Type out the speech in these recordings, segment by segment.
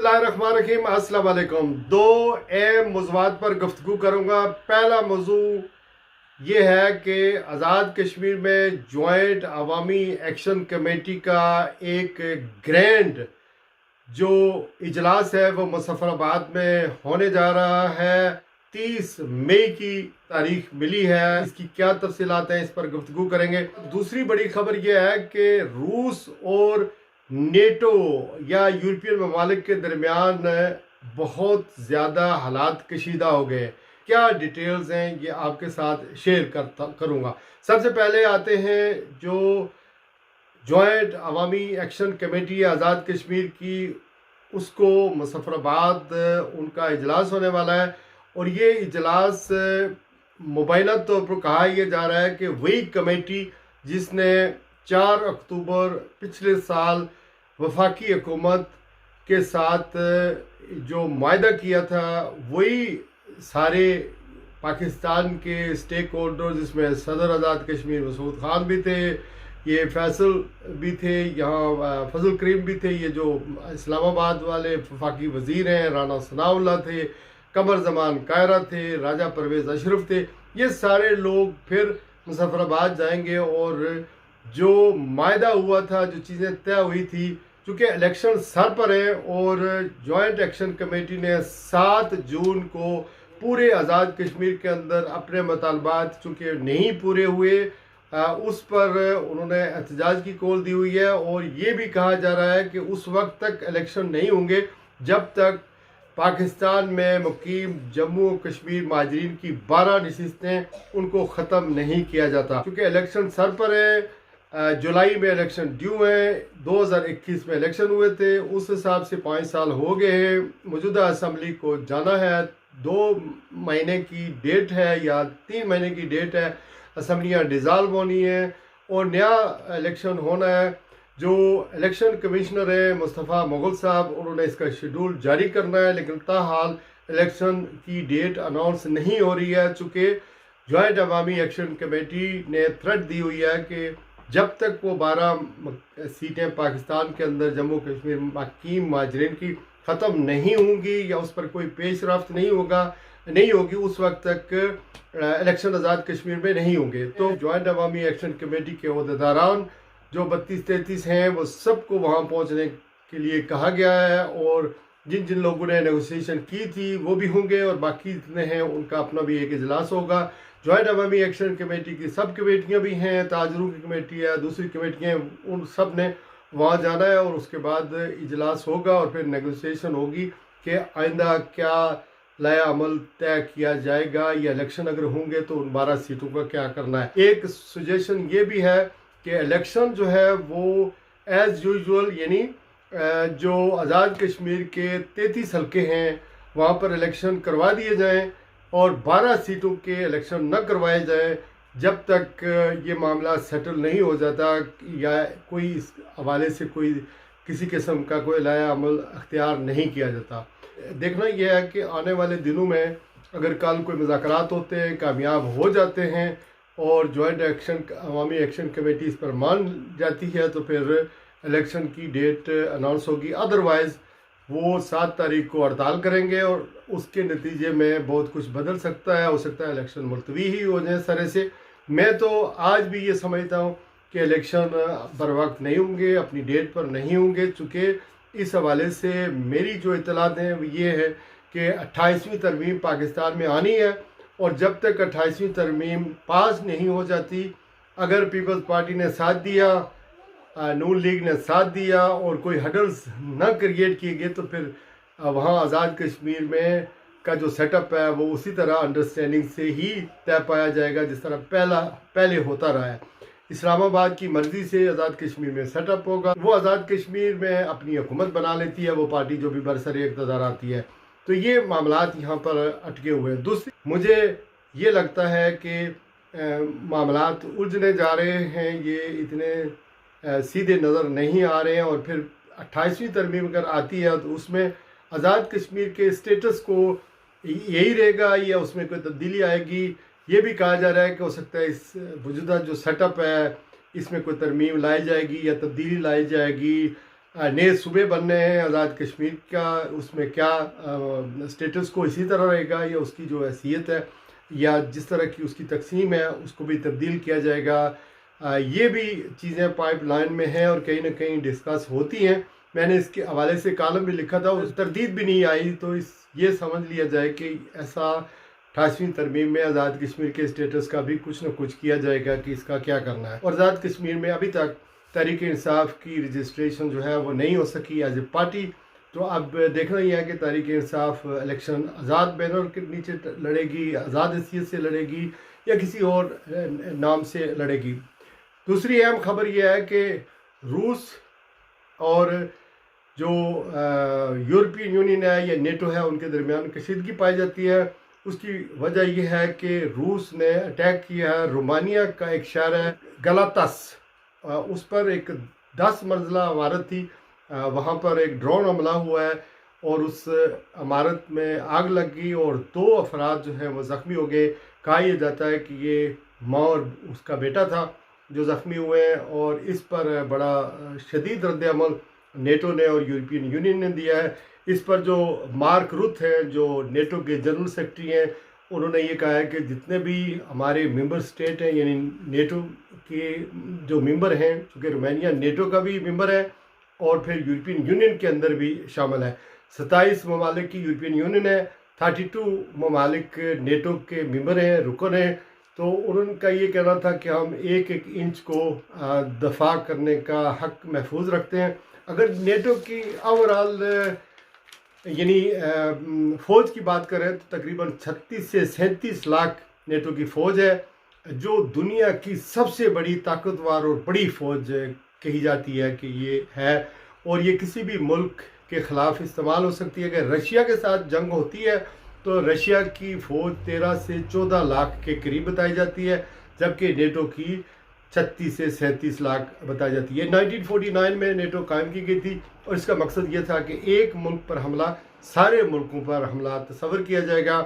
बिस्मिल्लाहिर्रहमानिर्रहीम। अस्सलाम वालेकुम। दो अहम मौज़ूआत पर गुफ्तगू करूँगा। पहला मौजू ये है कि आज़ाद कश्मीर में जॉइंट अवामी एक्शन कमेटी का एक ग्रैंड जो इजलास है वो मुज़फ़्फ़राबाद में होने जा रहा है। 30 मई की तारीख मिली है। इसकी क्या तफसीलात हैं, इस पर गुफ्तगू करेंगे। दूसरी बड़ी खबर यह है कि रूस और नेटो या यूरोपियन ममालिक के दरमियान बहुत ज़्यादा हालात कशीदा हो गए। क्या डिटेल्स हैं ये आपके साथ शेयर करूँगा। सबसे पहले आते हैं जो जॉइंट अवामी एक्शन कमेटी आज़ाद कश्मीर की, उसको मुज़फ़्फ़राबाद उनका इजलास होने वाला है। और ये इजलास मुबैना तौर पर कहा यह जा रहा है कि वही कमेटी जिसने 4 अक्टूबर पिछले साल वफाकी हुकूमत के साथ जो मुआहदा किया था, वही सारे पाकिस्तान के स्टेक होल्डर, जिसमें सदर आज़ाद कश्मीर मसूद खान भी थे, ये फैसल भी थे, यहाँ फजल करीम भी थे, ये जो इस्लामाबाद वाले वफाकी वज़ीर हैं, राना सनाउल्लाह थे, कमर जमान कायरा थे, राजा परवेज़ अशरफ थे। ये सारे लोग फिर मुज़फ़्फ़राबाद जाएंगे और जो मायदा हुआ था, जो चीज़ें तय हुई थी, चूँकि इलेक्शन सर पर है और जॉइंट एक्शन कमेटी ने 7 जून को पूरे आज़ाद कश्मीर के अंदर अपने मतलबात चूँकि नहीं पूरे हुए, उस पर उन्होंने एहतजाज की कॉल दी हुई है। और ये भी कहा जा रहा है कि उस वक्त तक इलेक्शन नहीं होंगे जब तक पाकिस्तान में मुकीम जम्मू कश्मीर महाजरीन की 12 नशिस्तें उनको ख़त्म नहीं किया जाता। क्योंकि इलेक्शन सर पर है, जुलाई में इलेक्शन ड्यू है, 2021 में इलेक्शन हुए थे, उस हिसाब से 5 साल हो गए हैं। मौजूदा असम्बली को जाना है, 2 महीने की डेट है या 3 महीने की डेट है, असम्बलियाँ डिज़ाल्व होनी है और नया इलेक्शन होना है। जो इलेक्शन कमिश्नर है मुस्तफ़ा मुग़ल साहब, उन्होंने इसका शेड्यूल जारी करना है, लेकिन ताहाल इलेक्शन की डेट अनाउंस नहीं हो रही है। चूँकि जॉइंट अवामी एक्शन कमेटी ने थ्रेट दी हुई है कि जब तक वो 12 सीटें पाकिस्तान के अंदर जम्मू कश्मीर मुकीम महाजरीन की ख़त्म नहीं होंगी या उस पर कोई पेश रफ्त नहीं होगी, उस वक्त तक इलेक्शन आज़ाद कश्मीर में नहीं होंगे। तो जॉइंट अवामी एक्शन कमेटी के अहदेदारान जो 32-33 हैं, वो सबको वहाँ पहुँचने के लिए कहा गया है और जिन जिन लोगों ने नेगोशिएशन की थी वो भी होंगे और बाकी जितने हैं उनका अपना भी एक इजलास होगा। जॉइंट अवामी एक्शन कमेटी की सब कमेटियाँ भी हैं, ताजरों की कमेटी है, दूसरी कमेटियाँ, उन सब ने वहाँ जाना है और उसके बाद इजलास होगा और फिर नेगोशिएशन होगी कि आइंदा क्या लाया अमल तय किया जाएगा या इलेक्शन अगर होंगे तो उन 12 सीटों का क्या करना है। एक सजेशन ये भी है कि इलेक्शन जो है वो एज़ यूजुअल, यानी जो आज़ाद कश्मीर के 33 हल्के हैं वहाँ पर इलेक्शन करवा दिए जाएं और 12 सीटों के इलेक्शन न करवाए जाएं जब तक ये मामला सेटल नहीं हो जाता या कोई इस हवाले से कोई किसी किस्म का कोई लाया अमल अख्तियार नहीं किया जाता। देखना यह है कि आने वाले दिनों में अगर कल कोई मुज़ाकरात होते हैं, कामयाब हो जाते हैं और जॉइंट एक्शन अवामी एक्शन कमेटी इस पर मान जाती है तो फिर इलेक्शन की डेट अनाउंस होगी। अदरवाइज़ वो 7 तारीख को हड़ताल करेंगे और उसके नतीजे में बहुत कुछ बदल सकता है। हो सकता है इलेक्शन मुलतवी ही हो जाए सरे से। मैं तो आज भी ये समझता हूँ कि इलेक्शन बर वक्त नहीं होंगे, अपनी डेट पर नहीं होंगे। चूँकि इस हवाले से मेरी जो इतलात हैं वो ये है कि 28वीं तरमीम पाकिस्तान में आनी है और जब तक 28वीं तरमीम पास नहीं हो जाती, अगर पीपल्स पार्टी ने साथ दिया, नून लीग ने साथ दिया और कोई हडल्स न क्रिएट किए गए तो फिर वहाँ आज़ाद कश्मीर में का जो सेटअप है वो उसी तरह अंडरस्टैंडिंग से ही तय पाया जाएगा जिस तरह पहले होता रहा है। इस्लामाबाद की मर्ज़ी से आज़ाद कश्मीर में सेटअप होगा, वो आज़ाद कश्मीर में अपनी हुकूमत बना लेती है वो पार्टी जो भी बरसरे इक़्तिदार आती है। तो ये मामलात यहाँ पर अटके हुए हैं। दूसरी मुझे ये लगता है कि मामलात उलझने जा रहे हैं, ये इतने सीधे नज़र नहीं आ रहे हैं और फिर 28वीं तरमीम अगर आती है तो उसमें आज़ाद कश्मीर के स्टेटस को यही रहेगा या उसमें कोई तब्दीली आएगी। ये भी कहा जा रहा है कि हो सकता है इस मौजूदा जो सेटअप है इसमें कोई तरमीम लाई जाएगी या तब्दीली लाई जाएगी। नए सूबे बनने हैं आज़ाद कश्मीर का, उसमें क्या स्टेटस को इसी तरह रहेगा या उसकी जो हैसियत है या जिस तरह की उसकी तकसीम है उसको भी तब्दील किया जाएगा। ये भी चीज़ें पाइपलाइन में हैं और कहीं ना कहीं डिस्कस होती हैं। मैंने इसके हवाले से कॉलम भी लिखा था, उस तरदीद भी नहीं आई। तो ये समझ लिया जाए कि ऐसा 28वीं तरमीम में आज़ाद कश्मीर के स्टेटस का भी कुछ ना कुछ किया जाएगा कि इसका क्या करना है। और आज़ाद कश्मीर में अभी तक तहरीक इंसाफ की रजिस्ट्रेशन जो है वो नहीं हो सकी एज ए पार्टी। तो अब देखना ही है कि तहरीक इंसाफ इलेक्शन आज़ाद बैनर के नीचे लड़ेगी, आज़ाद हैसियत से लड़ेगी या किसी और नाम से लड़ेगी। दूसरी अहम खबर यह है कि रूस और जो यूरोपियन यूनियन है या नेटो है उनके दरमियान कशीदगी पाई जाती है। उसकी वजह यह है कि रूस ने अटैक किया है रोमानिया का एक शहर है गलातस, उस पर एक 10 मंजिला इमारत थी, वहाँ पर एक ड्रोन हमला हुआ है और उस इमारत में आग लग गई और 2 अफराद जो हैं वो ज़ख्मी हो गए। कहा यह जाता है कि ये माँ और उसका बेटा था जो ज़ख्मी हुए हैं और इस पर बड़ा शदीद रद्द-ए-अमल नेटो ने और यूरोपियन यूनियन ने दिया है। इस पर जो मार्क रुट हैं जो नेटो के जनरल सेक्रेटरी हैं, उन्होंने ये कहा है कि जितने भी हमारे मेंबर स्टेट हैं यानी नेटो के जो मेंबर हैं, चूँकि रोमानिया नेटो का भी मेंबर है और फिर यूरोपियन यूनियन के अंदर भी शामिल है। 27 ममालिक की यूरोपियन यूनियन है, 32 ममालिक नेटो के मेंबर हैं, रुकन हैं। तो उनका ये कहना था कि हम एक एक इंच को दफा करने का हक महफूज रखते हैं। अगर नेटो की ओवरऑल यानी फ़ौज की बात करें तो तकरीबन 36 से 37 लाख नेटो की फ़ौज है, जो दुनिया की सबसे बड़ी ताकतवर और बड़ी फ़ौज कही जाती है कि ये है। और ये किसी भी मुल्क के ख़िलाफ़ इस्तेमाल हो सकती है। अगर रशिया के साथ जंग होती है तो रशिया की फ़ौज 13 से 14 लाख के करीब बताई जाती है, जबकि नेटो की 36 से 37 लाख बताई जाती है। 1949 में नेटो कायम की गई थी और इसका मकसद ये था कि एक मुल्क पर हमला सारे मुल्कों पर हमला तस्वर किया जाएगा।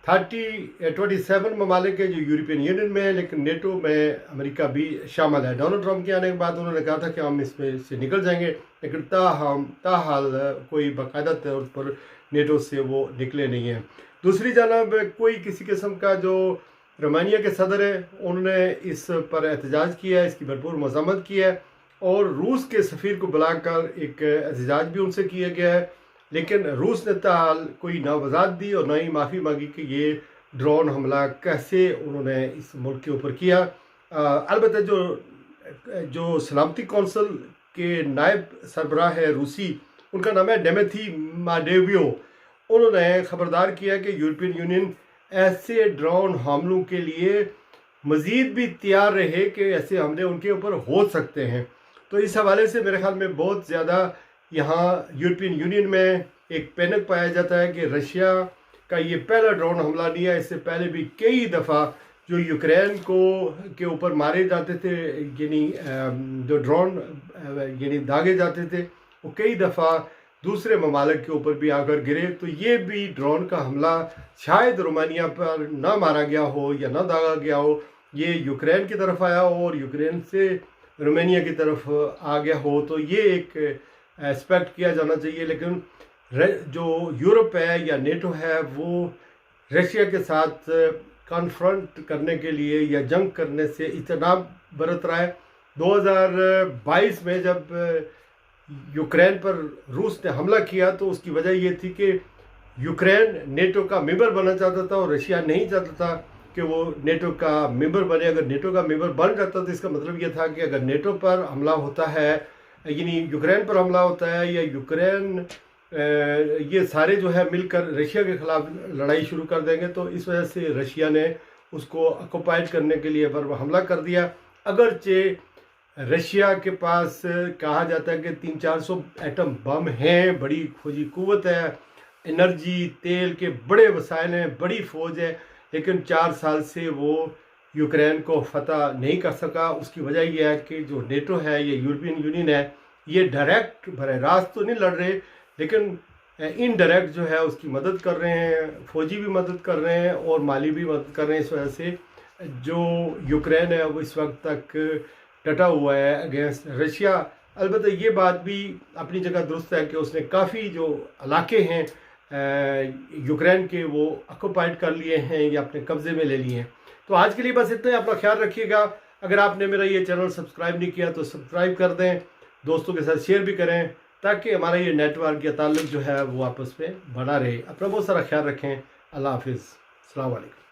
27 ममालिक है जो यूरोपियन यूनियन में है, लेकिन नेटो में अमेरिका भी शामिल है। डोनाल्ड ट्रंप के आने के बाद उन्होंने कहा था कि हम इसमें से निकल जाएंगे, लेकिन ताहाल कोई बाकायदा तौर पर नेटो से वो निकले नहीं हैं। दूसरी जानब कोई किसी किस्म का जो रोमानिया के सदर है उन्होंने इस पर एहतजाज किया है, इसकी भरपूर मज़म्मत की है और रूस के सफ़ीर को बुलाकर एक एहतजाज भी उनसे किया गया है। लेकिन रूस ने ताल कोई ना वजाहत दी और ना ही माफ़ी मांगी कि ये ड्रोन हमला कैसे उन्होंने इस मुल्क के ऊपर किया। अलबत्ता जो सलामती कौंसल के नायब सरबराह है रूसी, उनका नाम है डेमेथी माडेवियो, उन्होंने ख़बरदार किया कि यूरोपियन यूनियन ऐसे ड्रोन हमलों के लिए मज़ीद भी तैयार रहे कि ऐसे हमले उनके ऊपर हो सकते हैं। तो इस हवाले से मेरे ख्याल में बहुत ज़्यादा यहाँ यूरोपियन यूनियन में एक पैनिक पाया जाता है कि रशिया का ये पहला ड्रोन हमला नहीं है। इससे पहले भी कई दफ़ा जो यूक्रेन के ऊपर मारे जाते थे, यानी जो ड्रोन यानी दागे जाते थे, वो कई दफ़ा दूसरे ममालिक के ऊपर भी आकर गिरे। तो ये भी ड्रोन का हमला शायद रोमानिया पर ना मारा गया हो या ना दागा गया हो, ये यूक्रेन की तरफ आया हो और यूक्रेन से रोमानिया की तरफ आ गया हो। तो ये एक एस्पेक्ट किया जाना चाहिए। लेकिन जो यूरोप है या नेटो है वो रशिया के साथ कन्फ्रंट करने के लिए या जंग करने से इजतनाब बरत रहा है। 2022 में जब यूक्रेन पर रूस ने हमला किया तो उसकी वजह ये थी कि यूक्रेन नेटो का मेंबर बनना चाहता था और रशिया नहीं चाहता था कि वो नेटो का मेंबर बने। अगर नेटो का मेंबर बन जाता तो इसका मतलब ये था कि अगर नेटो पर हमला होता है, यानी यूक्रेन पर हमला होता है या यूक्रेन ये सारे जो है मिलकर रशिया के ख़िलाफ़ लड़ाई शुरू कर देंगे, तो इस वजह से रशिया ने उसको ऑक्युपाइड करने के लिए पर हमला कर दिया। अगरचे रशिया के पास कहा जाता है कि 300-400 एटम बम हैं, बड़ी फौजी क़ुव्वत है, एनर्जी तेल के बड़े वसाइल हैं, बड़ी फ़ौज है, लेकिन 4 साल से वो यूक्रेन को फतह नहीं कर सका। उसकी वजह यह है कि जो नेटो है या यूरोपियन यूनियन है, ये डायरेक्ट बराह रास्त तो नहीं लड़ रहे, लेकिन इनडायरेक्ट जो है उसकी मदद कर रहे हैं, फ़ौजी भी मदद कर रहे हैं और माली भी मदद कर रहे हैं। इस वजह से जो यूक्रेन है वो इस वक्त तक डटा हुआ है अगेंस्ट रशिया। अलबत्ता ये बात भी अपनी जगह दुरुस्त है कि उसने काफ़ी जो इलाके हैं यूक्रेन के वो ऑक्यूपाइड कर लिए हैं या अपने कब्ज़े में ले लिए हैं। तो आज के लिए बस इतना ही। अपना ख्याल रखिएगा। अगर आपने मेरा ये चैनल सब्सक्राइब नहीं किया तो सब्सक्राइब कर दें, दोस्तों के साथ शेयर भी करें, ताकि हमारा ये नेटवर्क या ताल्लुक़ जो है वो आपस में बना रहे। अपना बहुत सारा ख्याल रखें। अल्लाह हाफिज़। अस्सलाम वालेकुम।